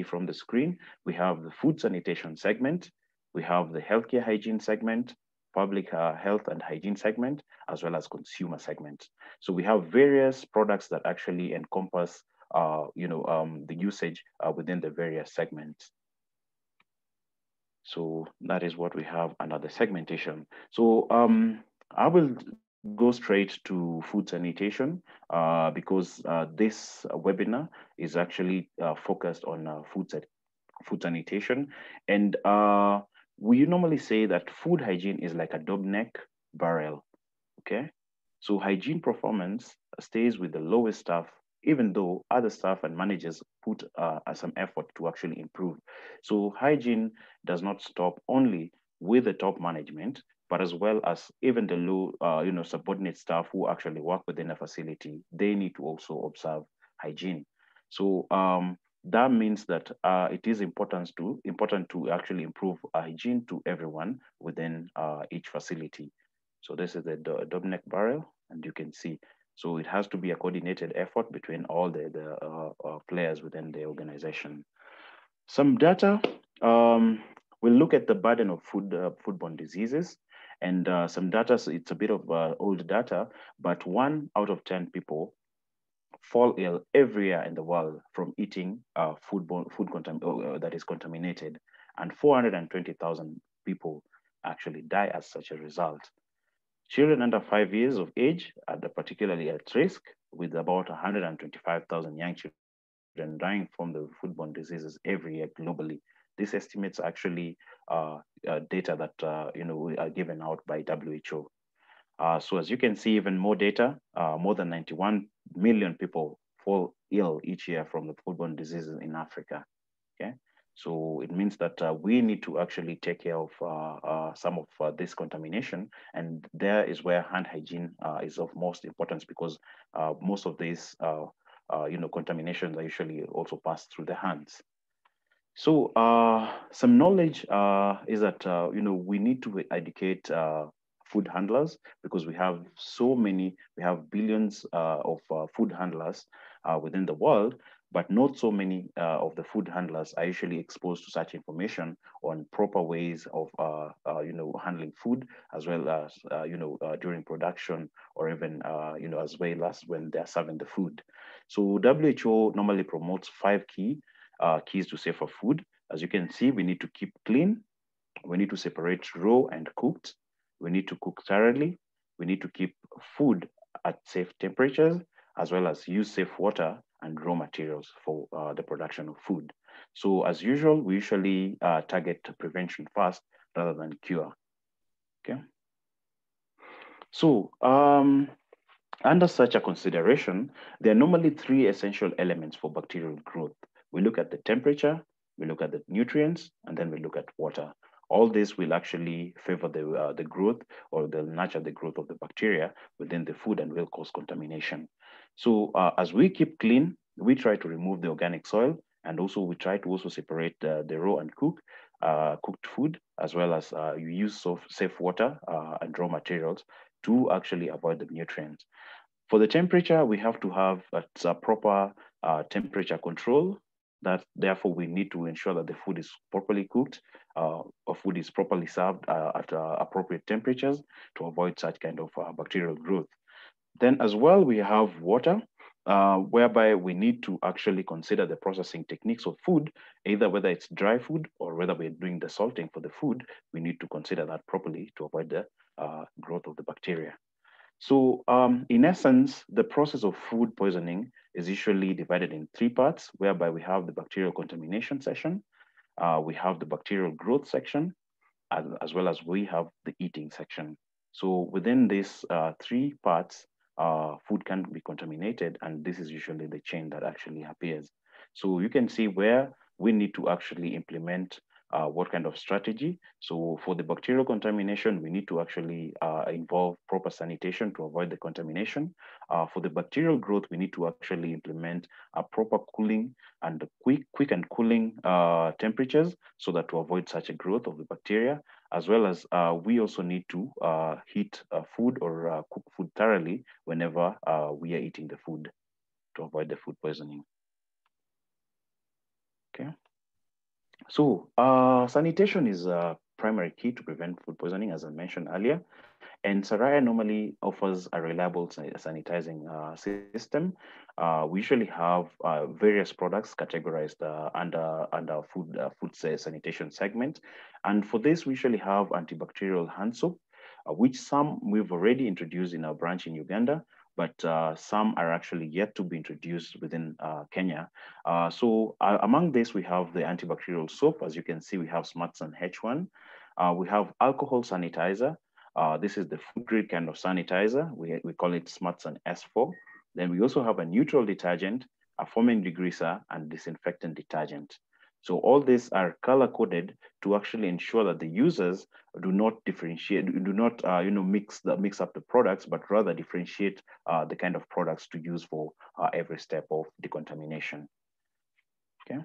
from the screen, we have the food sanitation segment, we have the healthcare hygiene segment, public health and hygiene segment, as well as consumer segment. So we have various products that actually encompass the usage within the various segments. So that is what we have under the segmentation. So I will go straight to food sanitation because this webinar is actually focused on food sanitation. And we normally say that food hygiene is like a dog neck barrel, okay? So hygiene performance stays with the lowest staff, even though other staff and managers put some effort to actually improve. So hygiene does not stop only with the top management, but as well as even the low, subordinate staff who actually work within a facility, they need to also observe hygiene. So that means that it is important to actually improve hygiene to everyone within each facility. So this is the dog neck barrel, and you can see. So it has to be a coordinated effort between all the players within the organization. Some data, we'll look at the burden of foodborne diseases. And some data, so it's a bit of old data, but 1 out of 10 people fall ill every year in the world from eating food that is contaminated, and 420,000 people actually die as such a result. Children under 5 years of age are particularly at risk, with about 125,000 young children dying from the foodborne diseases every year globally. These estimates actually data that are given out by WHO. So as you can see, even more data, more than 91 million people fall ill each year from the foodborne diseases in Africa. Okay, so it means that we need to actually take care of some of this contamination, and there is where hand hygiene is of most importance, because most of these contaminations are usually also passed through the hands. So some knowledge is that we need to educate food handlers, because we have we have billions of food handlers within the world, but not so many of the food handlers are usually exposed to such information on proper ways of handling food, as well as during production, or even as well as when they're serving the food. So WHO normally promotes 5 keys to safer food. As you can see, we need to keep clean, we need to separate raw and cooked, we need to cook thoroughly, we need to keep food at safe temperatures, as well as use safe water and raw materials for the production of food. So as usual, we usually target prevention first rather than cure. Okay. So under such a consideration, there are normally 3 essential elements for bacterial growth. We look at the temperature, we look at the nutrients, and then we look at water. All this will actually favor the growth, or they'll nurture the growth of the bacteria within the food, and will cause contamination. So as we keep clean, we try to remove the organic soil, and also we try to also separate the raw and cooked food, as well as you use safe water and raw materials to actually avoid the nutrients. For the temperature, we have to have a proper temperature control. That therefore we need to ensure that the food is properly cooked, or food is properly served at appropriate temperatures to avoid such kind of bacterial growth. Then as well, we have water, whereby we need to actually consider the processing techniques of food, either whether it's dry food or whether we're doing the salting for the food. We need to consider that properly to avoid the growth of the bacteria. So in essence, the process of food poisoning is usually divided in 3 parts, whereby we have the bacterial contamination section, we have the bacterial growth section, as well as we have the eating section. So within these 3 parts, food can be contaminated, and this is usually the chain that actually appears. So you can see where we need to actually implement what kind of strategy. So for the bacterial contamination, we need to actually involve proper sanitation to avoid the contamination. For the bacterial growth, we need to actually implement a proper cooling and quick and cooling temperatures, so that to avoid such a growth of the bacteria, as well as we also need to heat food or cook food thoroughly whenever we are eating the food, to avoid the food poisoning. Okay. So sanitation is a primary key to prevent food poisoning, as I mentioned earlier. And Saraya normally offers a reliable sanitizing system. We usually have various products categorized under food sanitation segment. And for this, we usually have antibacterial hand soap, which some we've already introduced in our branch in Uganda, but some are actually yet to be introduced within Kenya. So among this, we have the antibacterial soap. As you can see, we have Smartsan H1. We have alcohol sanitizer. This is the food grade kind of sanitizer. We call it Smartsan S4. Then we also have a neutral detergent, a foaming degreaser, and disinfectant detergent. So all these are color coded to actually ensure that the users do not differentiate, do not mix up the products, but rather differentiate the kind of products to use for every step of decontamination. Okay.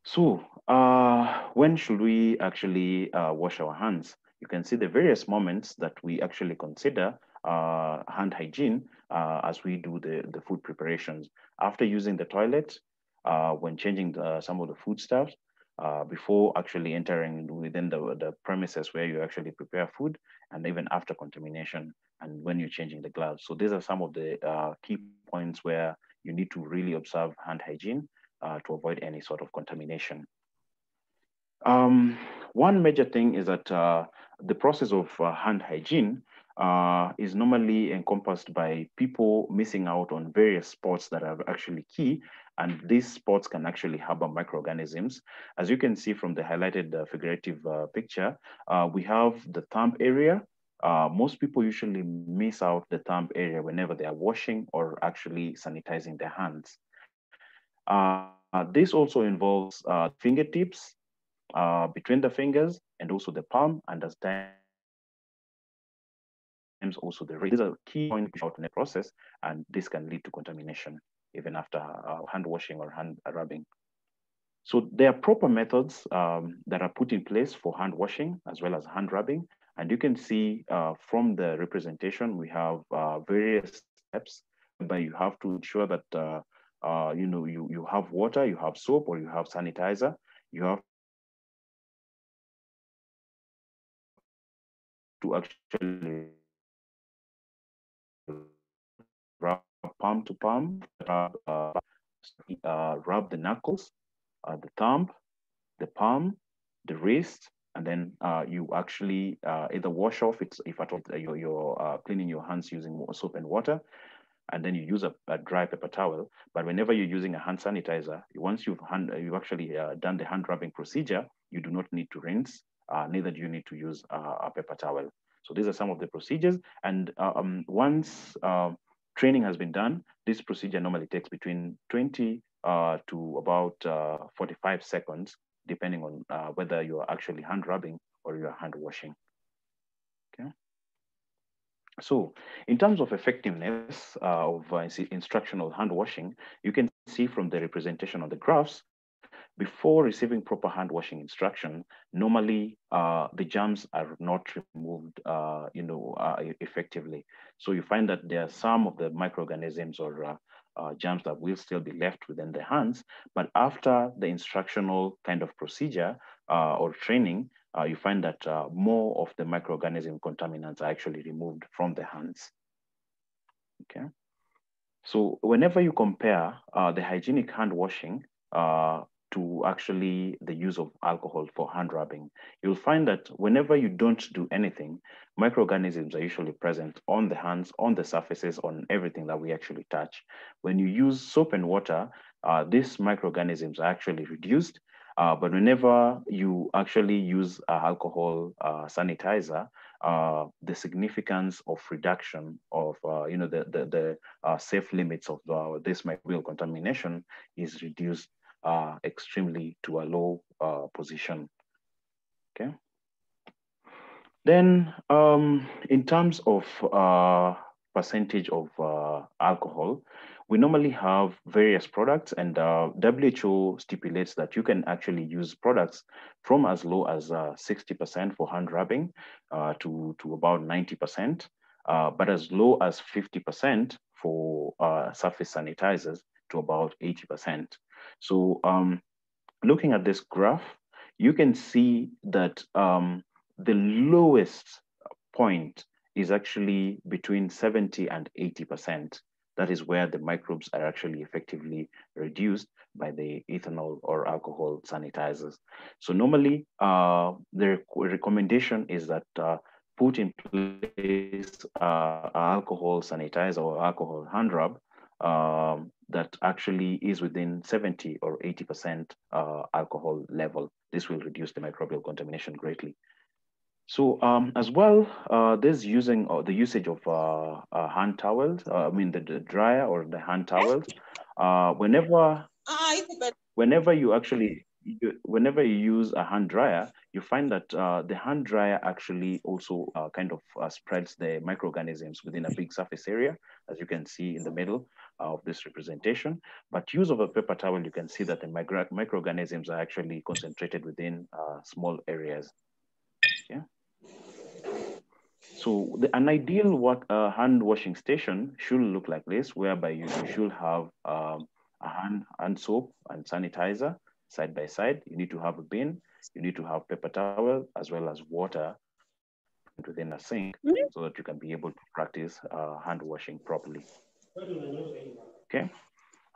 So when should we actually wash our hands? You can see the various moments that we actually consider hand hygiene as we do the food preparations. After using the toilet, when changing some of the foodstuffs, before actually entering within the premises where you actually prepare food, and even after contamination, and when you're changing the gloves. So these are some of the key points where you need to really observe hand hygiene to avoid any sort of contamination. One major thing is that the process of hand hygiene is normally encompassed by people missing out on various spots that are actually key, and these spots can actually harbor microorganisms. As you can see from the highlighted figurative picture, we have the thumb area. Most people usually miss out the thumb area whenever they are washing or actually sanitizing their hands. This also involves fingertips, between the fingers, and also the palm, and as times also the wrist. These are key points out in the process, and this can lead to contamination even after hand washing or hand rubbing. So there are proper methods that are put in place for hand washing as well as hand rubbing. And you can see from the representation, we have various steps whereby you have to ensure that you have water, you have soap, or you have sanitizer. You have to actually rub palm to palm, rub the knuckles, the thumb, the palm, the wrist, and then you actually either wash off it if at all you're cleaning your hands using soap and water, and then you use a dry paper towel. But whenever you're using a hand sanitizer, once you've actually done the hand rubbing procedure, you do not need to rinse, neither do you need to use a paper towel. So these are some of the procedures. And once training has been done, this procedure normally takes between 20 to about 45 seconds, depending on whether you're actually hand rubbing or you're hand washing. Okay. So in terms of effectiveness of instructional hand washing, you can see from the representation on the graphs, before receiving proper hand washing instruction, normally the germs are not removed effectively. So you find that there are some of the microorganisms or germs that will still be left within the hands, but after the instructional kind of procedure or training, you find that more of the microorganism contaminants are actually removed from the hands. Okay. So whenever you compare the hygienic hand washing to actually the use of alcohol for hand rubbing, you'll find that whenever you don't do anything, microorganisms are usually present on the hands, on the surfaces, on everything that we actually touch. When you use soap and water, these microorganisms are actually reduced. But whenever you actually use alcohol sanitizer, the significance of reduction of the safe limits of this microbial contamination is reduced extremely to a low position. Okay. Then in terms of percentage of alcohol, we normally have various products, and WHO stipulates that you can actually use products from as low as 60% for hand rubbing to about 90%, but as low as 50% for surface sanitizers to about 80%. So looking at this graph, you can see that the lowest point is actually between 70 and 80%. That is where the microbes are actually effectively reduced by the ethanol or alcohol sanitizers. So normally, the recommendation is that put in place alcohol sanitizer or alcohol hand rub that actually is within 70 or 80% alcohol level. This will reduce the microbial contamination greatly. So as well, there's using the usage of hand towels. I mean the dryer or the hand towels. Whenever you actually whenever you use a hand dryer, you find that the hand dryer actually also kind of spreads the microorganisms within a big surface area, as you can see in the middle of this representation. But use of a paper towel, you can see that the microorganisms are actually concentrated within small areas. Yeah. So an ideal hand washing station should look like this, whereby you should have a hand soap and sanitizer side by side. You need to have a bin. You need to have paper towel as well as water present within a sink so that you can be able to practice hand washing properly. Okay.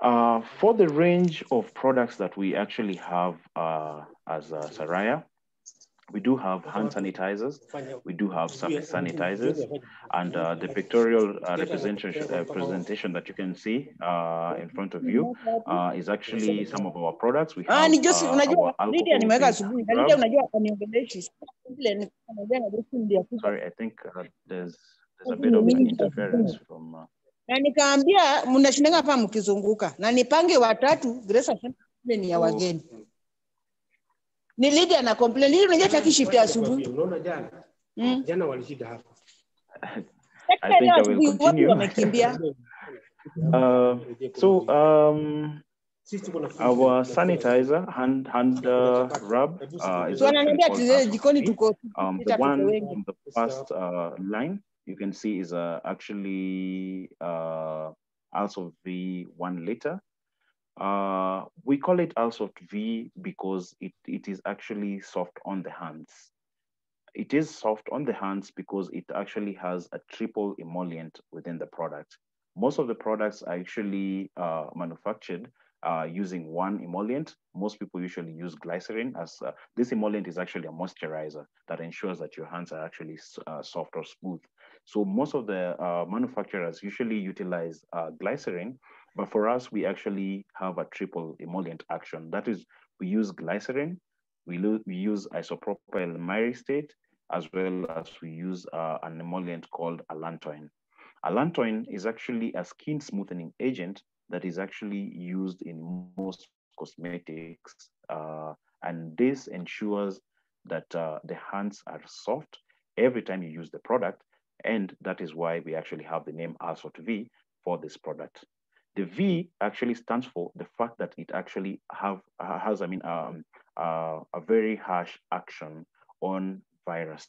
For the range of products that we actually have as Saraya, we do have hand sanitizers, we do have surface sanitizers, and the pictorial presentation that you can see in front of you is actually some of our products. We have our alcohol-based rubs. Sorry, I think there's a bit of an interference from... Na nikaambia mnashinda hapa mkizunguka na nipange watatu Grace ni ya wageni. Ni Lydia na complain Lydia unajua taki shift asubuhi. Unaona jana? Jana walishida hapa. I think I will continue. Our sanitizer hand rub is actually called the one on the first line you can see is actually also V 1 liter. We call it also V because it is actually soft on the hands. It is soft on the hands because it actually has a triple emollient within the product. Most of the products are actually manufactured using one emollient. Most people usually use glycerin as this emollient is actually a moisturizer that ensures that your hands are actually soft or smooth. So most of the manufacturers usually utilize glycerin, but for us, we actually have a triple emollient action. That is, we use glycerin, we use isopropyl myristate, as well as we use an emollient called allantoin. Allantoin is actually a skin smoothening agent that is actually used in most cosmetics. And this ensures that the hands are soft every time you use the product. And that is why we actually have the name Alsort V for this product. The V actually stands for the fact that it actually has a very harsh action on virus.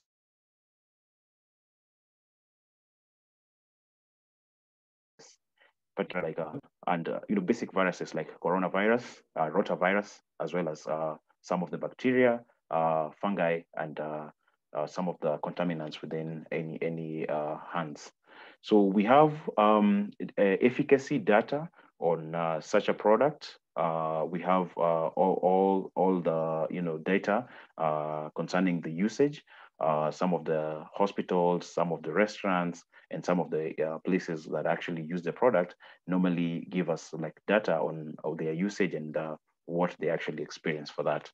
But like basic viruses like coronavirus, rotavirus, as well as some of the bacteria, fungi, and some of the contaminants within any hands. So we have efficacy data on such a product. We have all the data concerning the usage. Some of the hospitals, some of the restaurants, and some of the places that actually use the product normally give us like data on their usage and what they actually experience for that.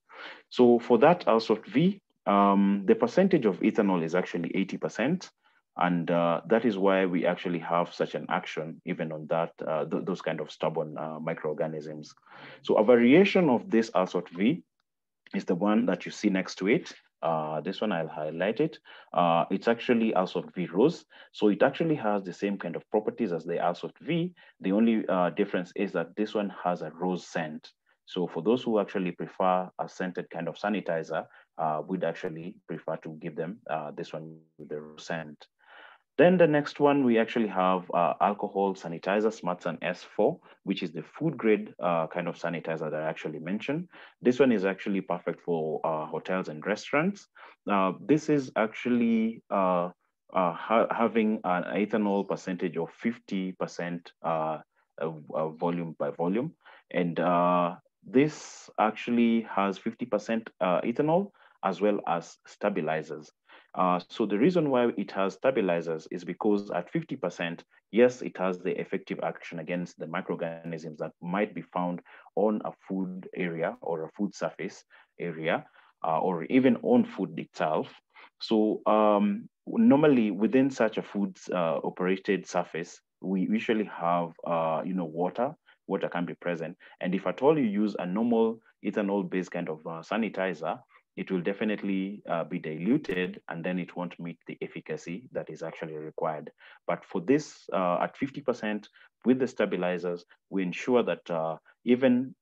So for that Alsort V, the percentage of ethanol is actually 80%. And that is why we actually have such an action even on that, those kind of stubborn microorganisms. So a variation of this Alsort V is the one that you see next to it. This one, I'll highlight it. It's actually Alsort V Rose. So it actually has the same kind of properties as the Alsort V. The only difference is that this one has a rose scent. So for those who actually prefer a scented kind of sanitizer, we'd actually prefer to give them this one with the rose scent. Then the next one, we actually have alcohol sanitizer, SmartSan S4, which is the food grade kind of sanitizer that I actually mentioned. This one is actually perfect for hotels and restaurants. This is actually having an ethanol percentage of 50% volume by volume. And this actually has 50% ethanol as well as stabilizers. So the reason why it has stabilizers is because at 50%, yes, it has the effective action against the microorganisms that might be found on a food area or a food surface area, or even on food itself. So normally within such a food operated surface, we usually have water. Water can be present, and if at all you use a normal ethanol-based kind of sanitizer, it will definitely be diluted, and then it won't meet the efficacy that is actually required. But for this, at 50% with the stabilizers, we ensure that even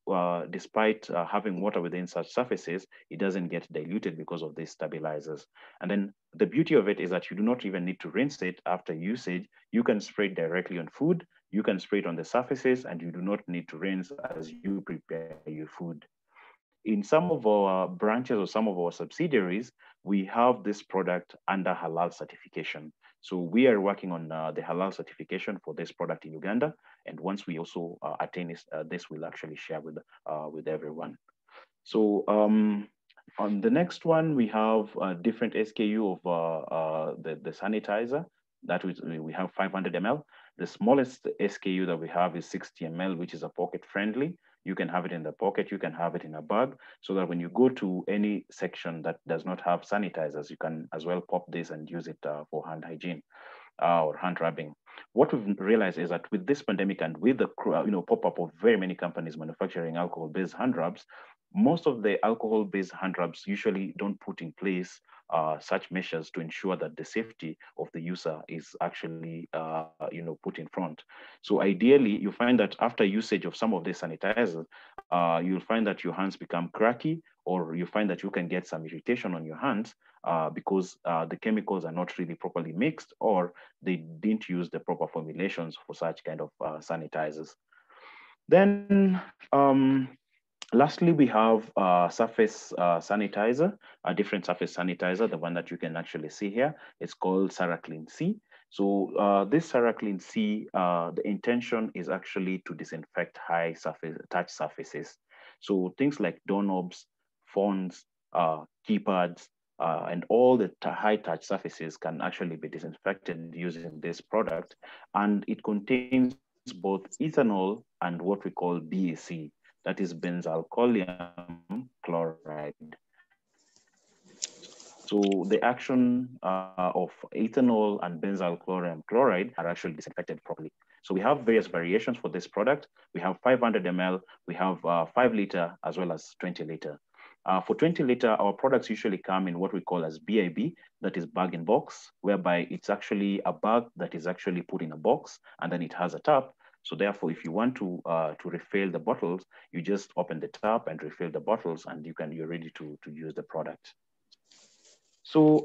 despite having water within such surfaces, it doesn't get diluted because of these stabilizers. And then the beauty of it is that you do not even need to rinse it after usage. You can spray it directly on food, you can spray it on the surfaces, and you do not need to rinse as you prepare your food. In some of our branches or some of our subsidiaries, we have this product under halal certification. So we are working on the halal certification for this product in Uganda. And once we also attain this, we'll actually share with everyone. So on the next one, we have a different SKU of the sanitizer. That we have 500 ml. The smallest SKU that we have is 60 ml, which is a pocket friendly. You can have it in the pocket, you can have it in a bag, so that when you go to any section that does not have sanitizers, you can as well pop this and use it for hand hygiene or hand rubbing. What we've realized is that with this pandemic and with the pop-up of very many companies manufacturing alcohol-based hand rubs, most of the alcohol-based hand rubs usually don't put in place such measures to ensure that the safety of the user is actually put in front. So ideally, you find that after usage of some of these sanitizers, you'll find that your hands become cracky, or you find that you can get some irritation on your hands because the chemicals are not really properly mixed, or they didn't use the proper formulations for such kind of sanitizers. Then lastly, we have surface sanitizer, a different surface sanitizer, the one that you can actually see here. It's called SARAYA C. So this SARAYA C, the intention is actually to disinfect high surface touch surfaces. So things like doorknobs, phones, keypads, and all the high touch surfaces can actually be disinfected using this product. And it contains both ethanol and what we call BAC, that is benzalkonium chloride. So the action of ethanol and benzalkonium chloride are actually disinfected properly. So we have various variations for this product. We have 500 ml, we have 5 liter, as well as 20 liter. For 20 liter, our products usually come in what we call as BIB, that is bag in box, whereby it's actually a bag that is actually put in a box, and then it has a tap. So therefore, if you want to refill the bottles, you just open the tap and refill the bottles, and you're ready to use the product. So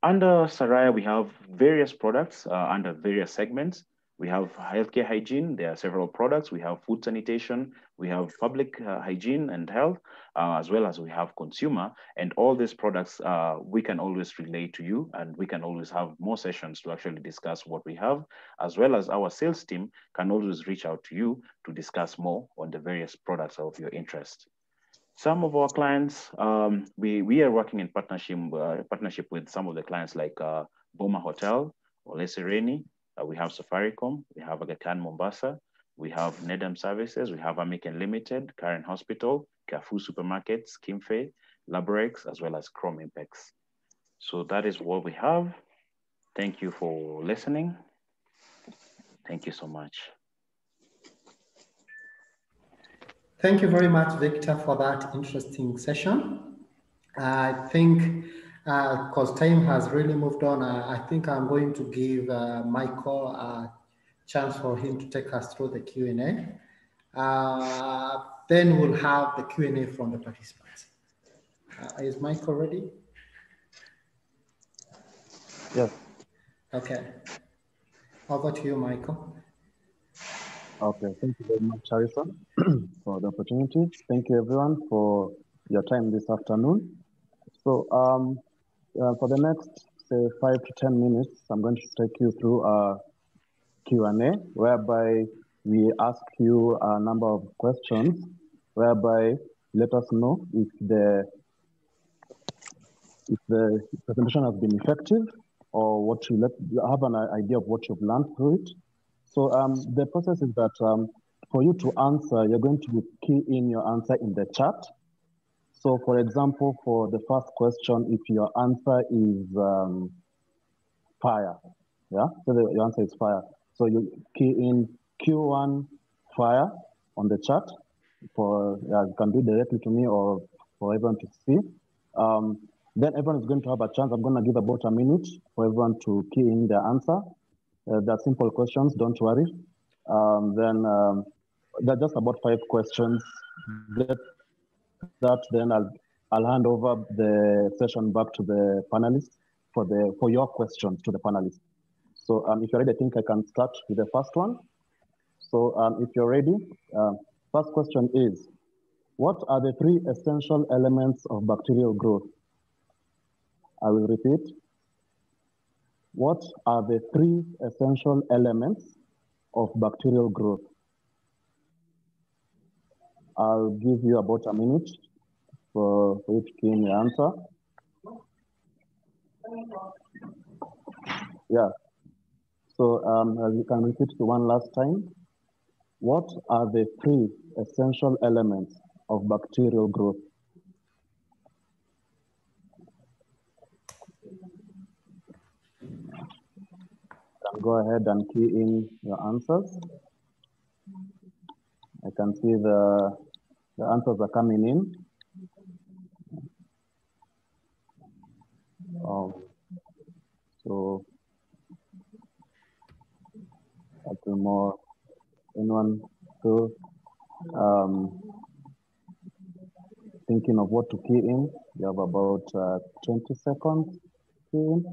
under Saraya, we have various products under various segments. We have healthcare hygiene. There are several products. We have food sanitation. We have public hygiene and health, as well as we have consumer. And all these products, we can always relate to you, and we can always have more sessions to actually discuss what we have, as well as our sales team can always reach out to you to discuss more on the various products of your interest. Some of our clients, we are working in partnership with some of the clients like Boma Hotel or Lesereni. We have Safaricom, we have Aga Khan Mombasa, we have Nedam Services, we have Amiken Limited, Karen Hospital, Carrefour Supermarkets, Kimfe, Laborex, as well as Chrome Impex. So that is what we have. Thank you for listening. Thank you so much. Thank you very much, Victor, for that interesting session. I think because time has really moved on, I think I'm going to give Michael a chance for him to take us through the Q&A. Then we'll have the Q&A from the participants. Is Michael ready? Yes. Okay. Over to you, Michael. Okay, thank you very much, Harrison, for the opportunity. Thank you, everyone, for your time this afternoon. So, for the next, say, 5 to 10 minutes, I'm going to take you through a Q&A, whereby we ask you a number of questions, whereby let us know if the presentation has been effective, or what you have an idea of what you've learned through it. So the process is that for you to answer, you're going to key in your answer in the chat. So for example, for the first question, if your answer is fire, yeah, so your answer is fire. So you key in Q1 fire on the chat. You can do it directly to me or for everyone to see. Then everyone is going to have a chance. I'm going to give about a minute for everyone to key in their answer. They're simple questions, don't worry. They're just about 5 questions. Then I'll hand over the session back to the panelists for your questions to the panelists. So if you're ready, I think I can start with the first one. So if you're ready, first question is, what are the 3 essential elements of bacterial growth? I will repeat. What are the 3 essential elements of bacterial growth? I'll give you about a minute for you to key in your answer. Yeah. So as you can repeat it one last time, what are the 3 essential elements of bacterial growth? You can go ahead and key in your answers. I can see the answers are coming in. So a little more. Anyone still thinking of what to key in? You have about 20 seconds to key in.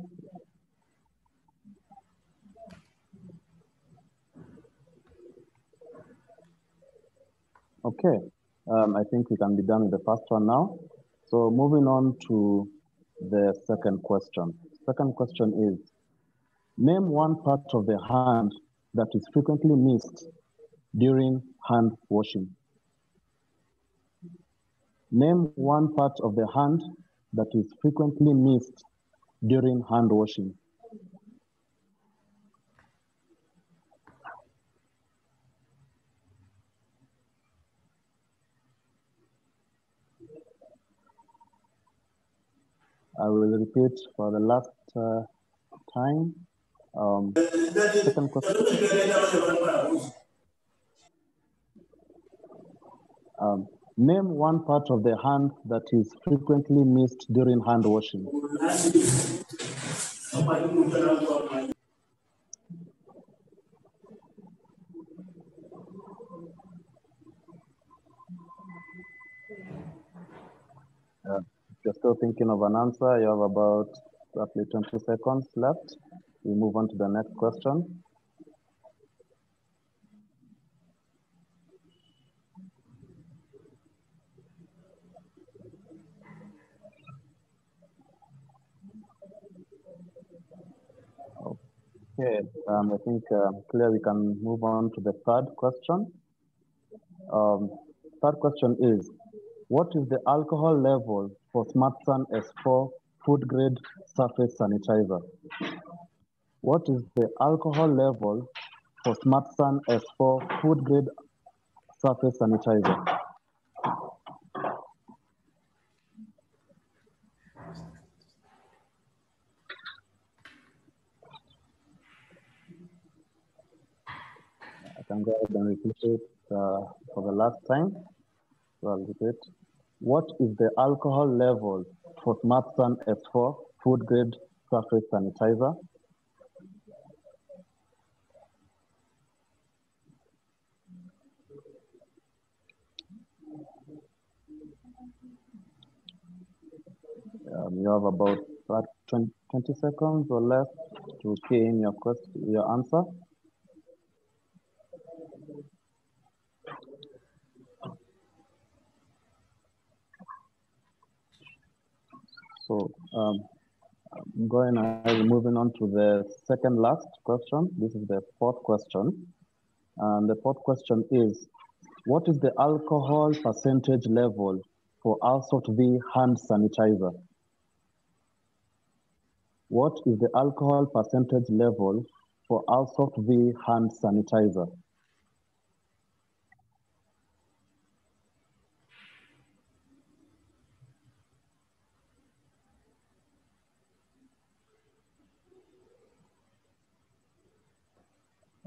Okay, I think we can be done with the first one now. So moving on to the second question. Second question is, name one part of the hand that is frequently missed during hand washing. Name one part of the hand that is frequently missed during hand washing. I will repeat for the last time. Second question. Name one part of the hand that is frequently missed during hand washing. If you're still thinking of an answer, you have about roughly 20 seconds left. We move on to the next question. Okay, I think clear we can move on to the third question. Third question is, what is the alcohol level for SmartSun S4 food grade surface sanitizer? What is the alcohol level for SmartSun S4 food grade surface sanitizer? I can go ahead and repeat it for the last time. So I'll repeat. What is the alcohol level for SmartSun S4 food grade surface sanitizer? You have about 20 seconds or less to key in your question, your answer. So going ahead, moving on to the second last question. This is the fourth question. And the fourth question is, what is the alcohol percentage level for Alsort V hand sanitizer? What is the alcohol percentage level for Alsort V hand sanitizer?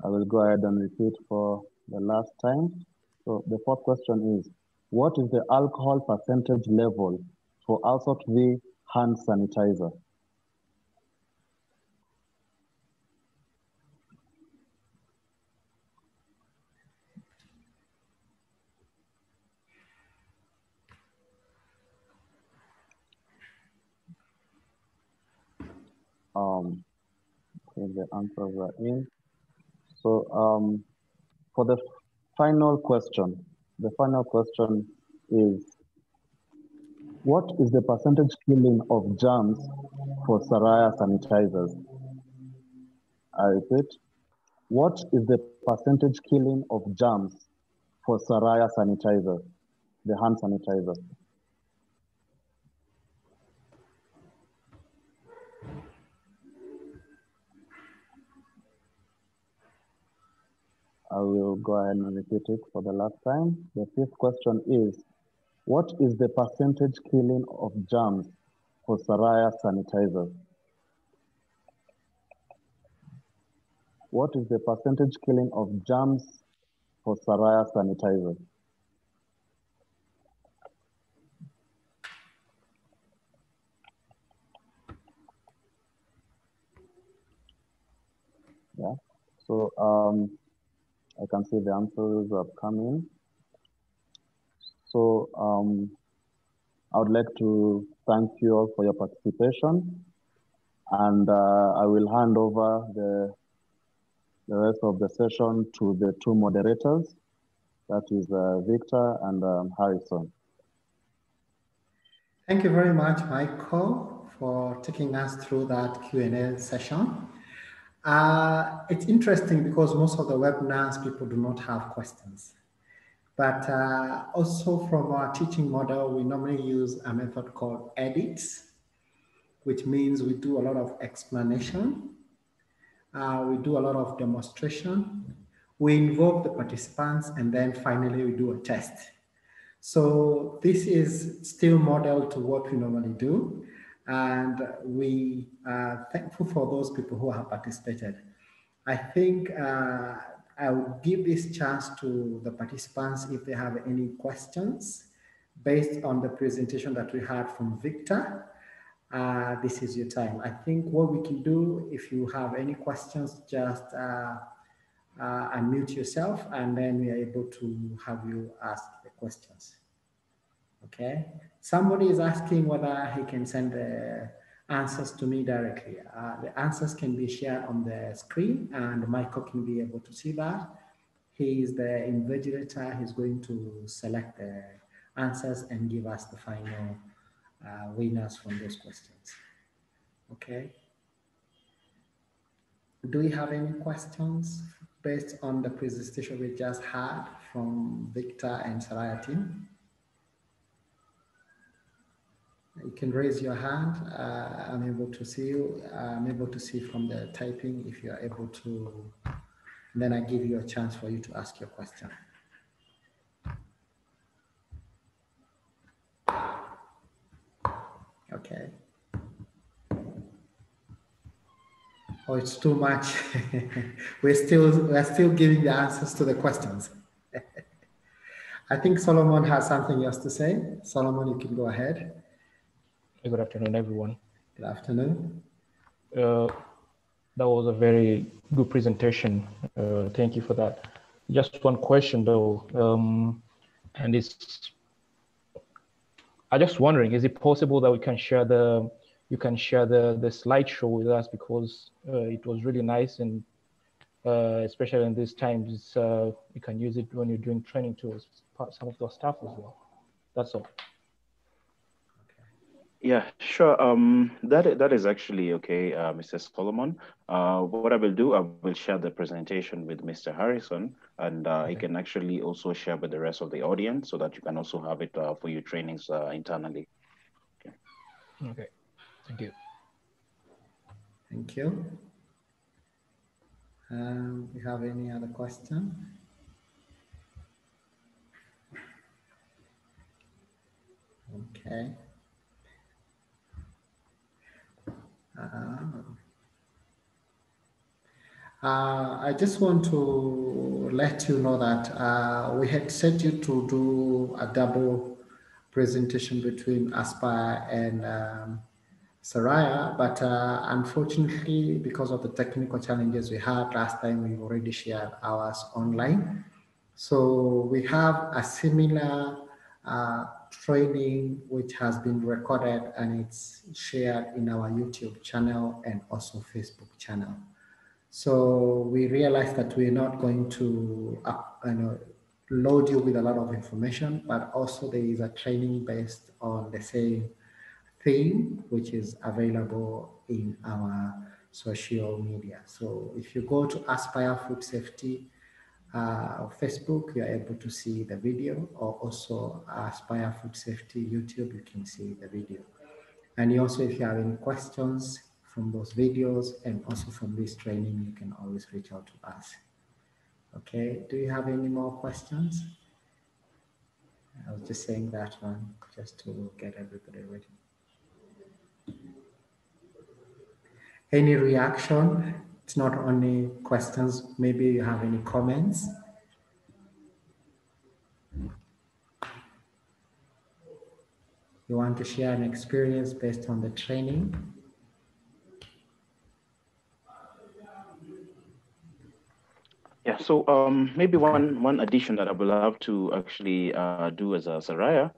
I will go ahead and repeat for the last time. So the fourth question is, what is the alcohol percentage level for Alsort V hand sanitizer? Okay, the answers are in. So for the final question, the final question is, what is the percentage killing of germs for SARAYA sanitizers? I repeat, what is the percentage killing of germs for SARAYA sanitizer, the hand sanitizer? I will go ahead and repeat it for the last time. The fifth question is, what is the percentage killing of germs for SARAYA sanitizer? What is the percentage killing of germs for SARAYA sanitizer? Yeah, so I can see the answers are coming. So I would like to thank you all for your participation, and I will hand over the rest of the session to the two moderators, that is Victor and Harrison. Thank you very much, Michael, for taking us through that Q&A session. It's interesting because most of the webinars, people do not have questions. But also from our teaching model, we normally use a method called edits, which means we do a lot of explanation. We do a lot of demonstration. We involve the participants, and then finally we do a test. So this is still modeled to what we normally do. And we are thankful for those people who have participated. I think I will give this chance to the participants if they have any questions based on the presentation that we had from Victor. This is your time. I think what we can do, if you have any questions, just unmute yourself and then we are able to have you ask the questions. Okay. Somebody is asking whether he can send the answers to me directly. The answers can be shared on the screen and Michael can be able to see that. He is the invigilator. He's going to select the answers and give us the final winners from those questions. Okay. Do we have any questions based on the presentation we just had from Victor and Saraya team? You can raise your hand. I'm able to see you. I'm able to see from the typing if you are able to. Then I give you a chance for you to ask your question. Okay. Oh, it's too much. we're still giving the answers to the questions. I think Solomon has something else to say. Solomon, you can go ahead. Good afternoon, everyone. Good afternoon. That was a very good presentation. Thank you for that. Just one question though, and I'm just wondering, is it possible that we can share you can share the slideshow with us, because it was really nice, and especially in these times, you can use it when you're doing training to some of the staff as well. That's all. Yeah, sure. That is actually okay, Mr. Solomon. What I will do, I will share the presentation with Mr. Harrison, and he can actually also share with the rest of the audience, so that you can also have it for your trainings internally. Okay. Okay. Thank you. Thank you. We have any other question? Okay. I just want to let you know that we had set you to do a double presentation between Aspire and Saraya, but unfortunately, because of the technical challenges we had last time, we already shared ours online. So we have a similar training which has been recorded, and it's shared in our YouTube channel and also Facebook channel. So we realized that we're not going to load you with a lot of information, but also there is a training based on the same theme, which is available in our social media. So if you go to Aspire Food Safety Facebook, you're able to see the video, or also Aspire Food Safety YouTube, you can see the video. And you also, if you have any questions from those videos and also from this training, you can always reach out to us. Okay, do you have any more questions? I was just saying that one just to get everybody ready. Any reaction? It's not only questions, maybe you have any comments. You want to share an experience based on the training? Yeah, so maybe one addition that I would love to actually do as a Saraya,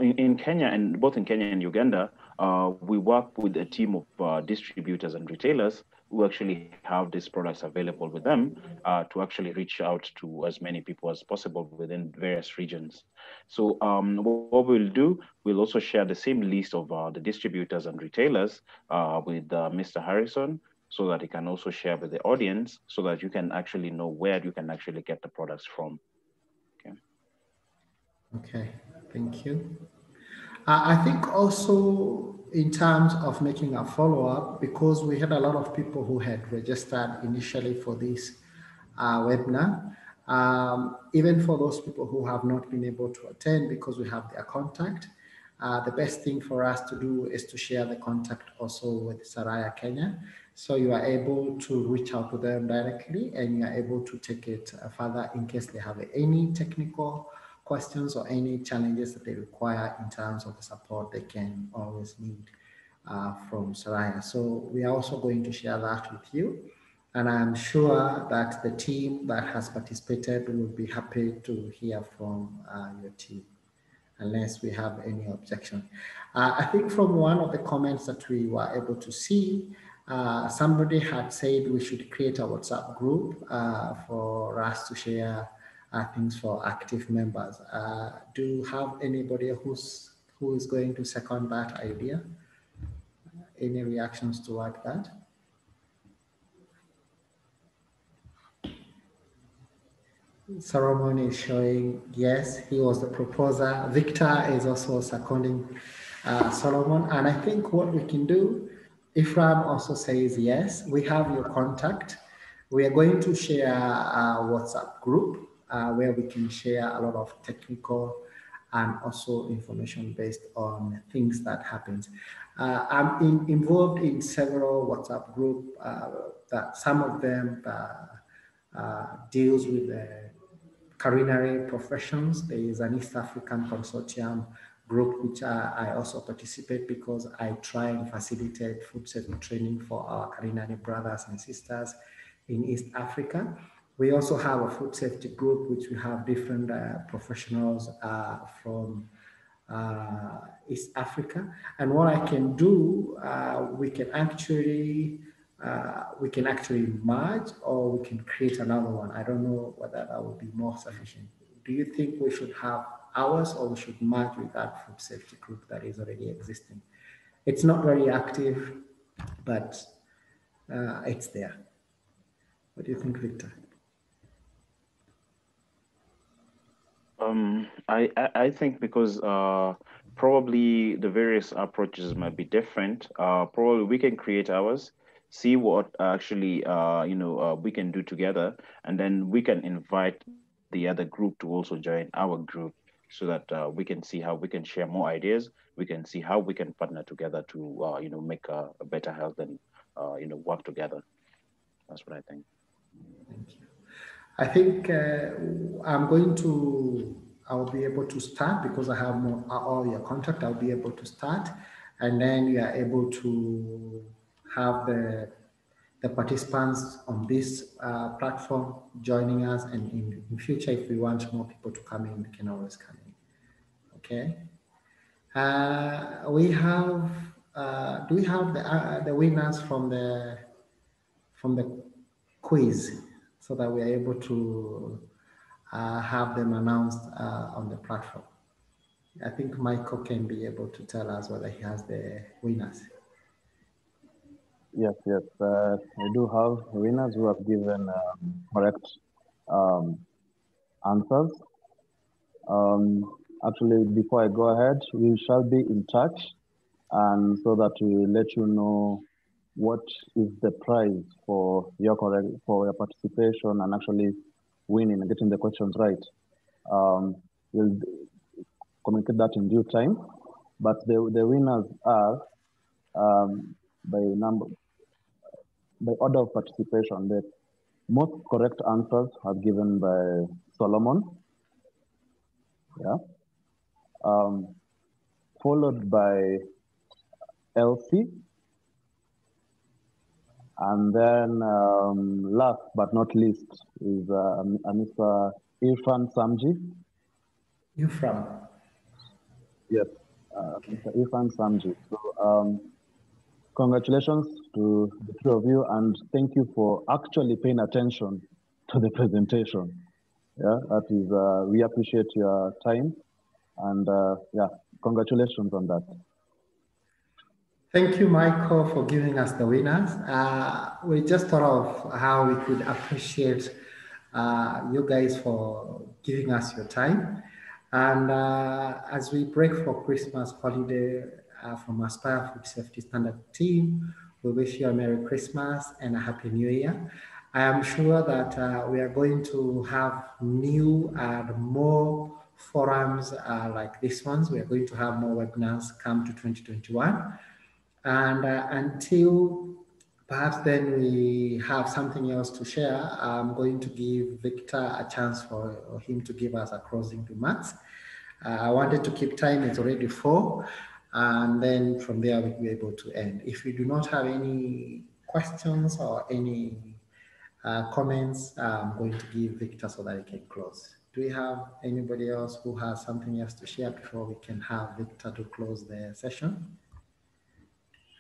in Kenya, and both in Kenya and Uganda, we work with a team of distributors and retailers who actually have these products available with them to actually reach out to as many people as possible within various regions. So what we'll do, we'll also share the same list of the distributors and retailers with Mr. Harrison, so that he can also share with the audience, so that you can actually know where you can actually get the products from. Okay. Okay, thank you. I think also in terms of making a follow-up, because we had a lot of people who had registered initially for this webinar, even for those people who have not been able to attend because we have their contact, the best thing for us to do is to share the contact also with Saraya Kenya. So you are able to reach out to them directly, and you are able to take it further in case they have any technical questions or any challenges that they require in terms of the support they can always need from Saraya. So we are also going to share that with you. And I'm sure that the team that has participated will be happy to hear from your team, unless we have any objection. I think from one of the comments that we were able to see, somebody had said we should create a WhatsApp group for us to share things for active members. Do you have anybody who is going to second that idea? Any reactions toward that? Solomon is showing yes, he was the proposer. Victor is also seconding Solomon. And I think what we can do, Ifram also says yes, we have your contact. We are going to share a WhatsApp group where we can share a lot of technical and also information based on things that happens. I'm involved in several WhatsApp groups that some of them deals with the culinary professions. There is an East African consortium group which I also participate because I try and facilitate food safety training for our culinary brothers and sisters in East Africa. We also have a food safety group which we have different professionals from East Africa. And what I can do, we can actually merge, or we can create another one. I don't know whether that would be more sufficient. Do you think we should have ours, or we should merge with that food safety group that is already existing? It's not very active, but it's there. What do you think, Victor? I think because probably the various approaches might be different. Probably we can create ours, see what actually we can do together, and then we can invite the other group to also join our group, so that we can see how we can share more ideas. We can see how we can partner together to make a better health and work together. That's what I think. Thank you. I think I'll be able to start because I have all your contact. I'll be able to start, and then you are able to have the participants on this platform joining us, and in future, if we want more people to come in, they can always come in. Okay. We have. Do we have the winners from the quiz, so that we are able to have them announced on the platform? I think Michael can be able to tell us whether he has the winners. Yes, I do have winners who have given correct answers. Actually, before I go ahead, we shall be in touch, and so that we let you know what is the prize for your participation and actually winning and getting the questions right. We'll communicate that in due time, but the winners are by order of participation. The most correct answers are given by Solomon, followed by Elsie, and then last but not least is Mr. Irfan Samji. Irfan. Yes, Mr. Irfan Samji. So congratulations to the three of you, and thank you for actually paying attention to the presentation. Yeah, that is, we appreciate your time, and congratulations on that. Thank you, Michael, for giving us the winners. We just thought of how we could appreciate you guys for giving us your time. And as we break for Christmas holiday from Aspire Food Safety Standard team, we wish you a Merry Christmas and a Happy New Year. I am sure that we are going to have new and more forums like this ones. We are going to have more webinars come to 2021. And until perhaps then we have something else to share, I'm going to give Victor a chance for him to give us a closing remarks. I wanted to keep time, it's already 4, and then from there we'll be able to end. If you do not have any questions or any comments, I'm going to give Victor so that he can close. Do we have anybody else who has something else to share before we can have Victor to close the session?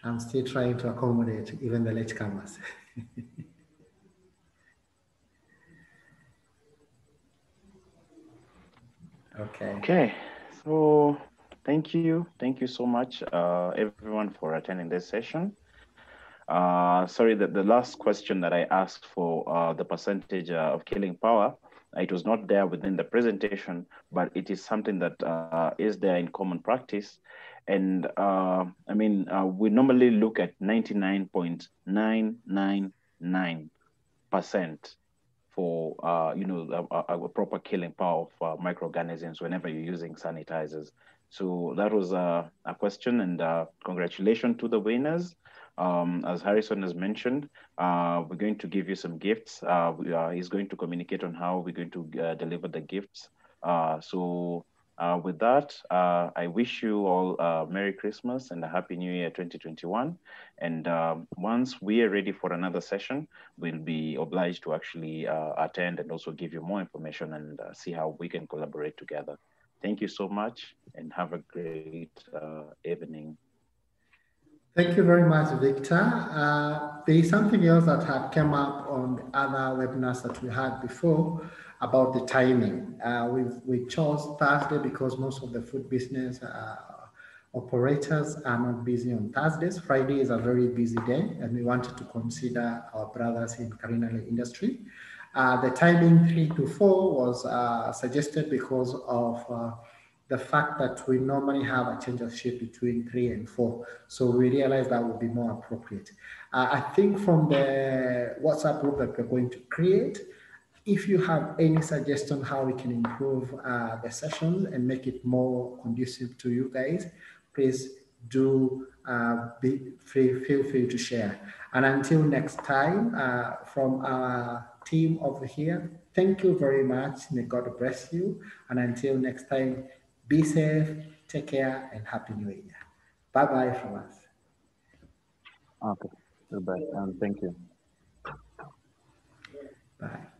I'm still trying to accommodate even the latecomers. Okay. So thank you so much, everyone, for attending this session. Sorry that the last question that I asked for the percentage of killing power, it was not there within the presentation, but it is something that is there in common practice. And we normally look at 99.999% for a proper killing power of microorganisms whenever you're using sanitizers. So that was a question, and congratulations to the winners. As Harrison has mentioned, we're going to give you some gifts. He's going to communicate on how we're going to deliver the gifts. With that, I wish you all a Merry Christmas and a Happy New Year 2021. And once we are ready for another session, we'll be obliged to actually attend and also give you more information and see how we can collaborate together. Thank you so much and have a great evening. Thank you very much, Victor. There is something else that had come up on the other webinars that we had before about the timing. We chose Thursday because most of the food business operators are not busy on Thursdays. Friday is a very busy day, and we wanted to consider our brothers in culinary industry. The timing 3 to 4 was suggested because of the fact that we normally have a change of shift between 3 and 4. So we realized that would be more appropriate. I think from the WhatsApp group that we're going to create, if you have any suggestion how we can improve the session and make it more conducive to you guys, please do feel free to share. And until next time, from our team over here, thank you very much. May God bless you. And until next time, be safe, take care, and Happy New Year. Bye-bye from us. Okay, goodbye, and thank you. Bye.